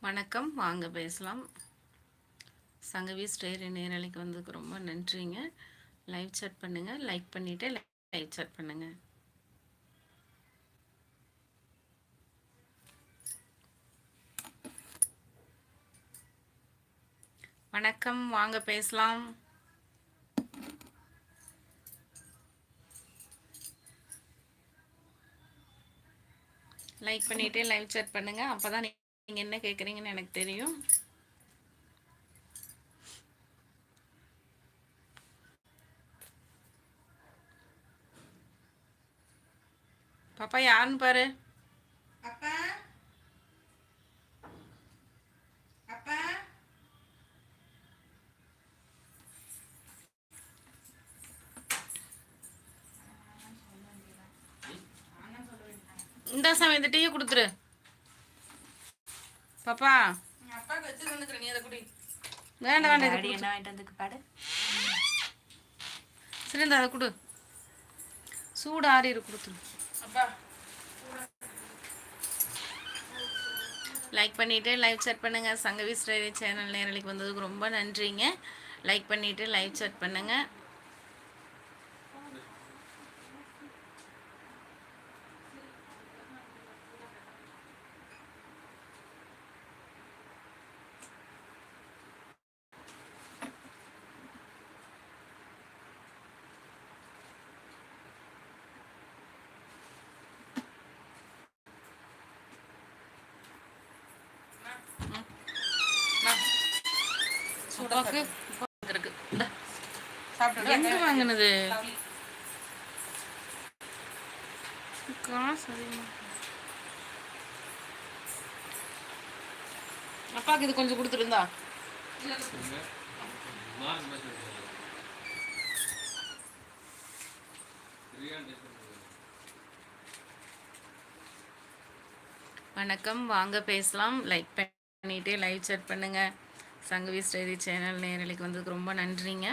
வணக்கம், வாங்க பேசலாம். சங்கவி ஸ்டேரி நேரலைக்கு வந்ததுக்கு ரொம்ப நன்றிங்க. லைவ் சாட் பண்ணுங்க, லைக் பண்ணிட்டு லைவ் சாட் பண்ணுங்க. வணக்கம், வாங்க பேசலாம். லைக் பண்ணிட்டு லைவ் சாட் பண்ணுங்க. அப்பதான் நீங்க என்ன கேக்குறீங்கன்னு எனக்கு தெரியும். பாப்பா யாருன்னு பாரு. அப்பா அப்பா இந்த சாமி இந்த டீயை கொடுத்துரு. பாப்பா அப்பாவுக்கு வச்சு வந்துக்கிறேன், நீ அதை குடி. வேண்டாம் வேண்டாம், டாடி என்ன வாங்கிட்டு வந்துக்கு பாடு. சரி இந்த அதை கொடு, சூடு ஆறிடு, கொடுத்துரு. அப்பா லைக் பண்ணிவிட்டு லைவ் சாட் பண்ணுங்கள். சங்கவி ஸ்டைரி சேனல் நேரலைக்கு வந்ததுக்கு ரொம்ப நன்றிங்க. லைக் பண்ணிவிட்டு லைவ் சாட் பண்ணுங்கள். எங்க வாங்கினது காசு? அப்பாவுக்கு இது கொஞ்சம் கொடுத்துருந்தா. வணக்கம், வாங்க பேசலாம். லைக் பண்ணிட்டு லைவ் சாட் பண்ணுங்க. சங்கவி ஸ்டைரி சேனல் நேரலைக்கு வந்ததுக்கு ரொம்ப நன்றிங்க.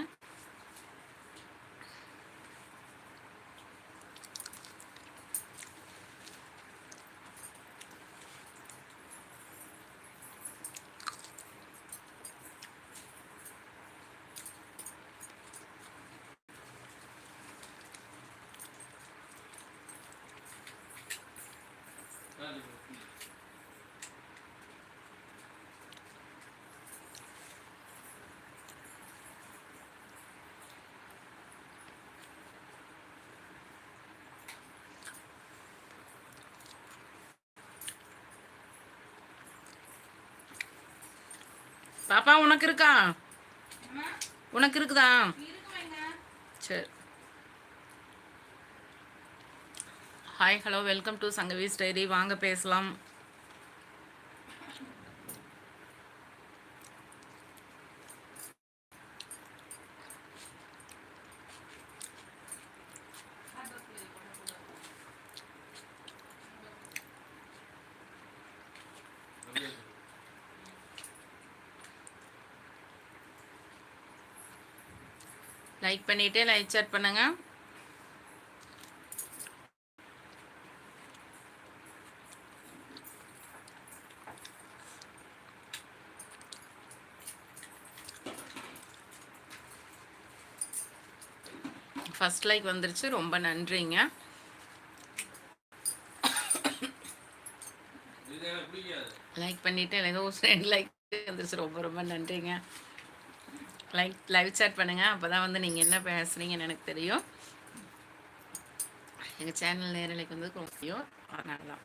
பாப்பா உனக்கு இருக்கா? உனக்கு இருக்குதா? சரி. Hi, hello, welcome to Sangavi story. வாங்க பேசலாம். லைக் பண்ணிட்டு லைக் சாட் பண்ணுங்க. ஃபர்ஸ்ட் லைக் வந்துருச்சு, ரொம்ப நன்றிங்க. லைக் பண்ணிட்டு ஏதோ 2 லைக் வந்துருச்சு, ரொம்ப ரொம்ப நன்றிங்க. லைவ் சாட் பண்ணுங்க, அப்பதான் வந்து நீங்க என்ன பேசுறீங்கன்னு எனக்கு தெரியும். எங்க சேனல் நேரலைக்கு வந்து ரொம்ப அதனால தான்.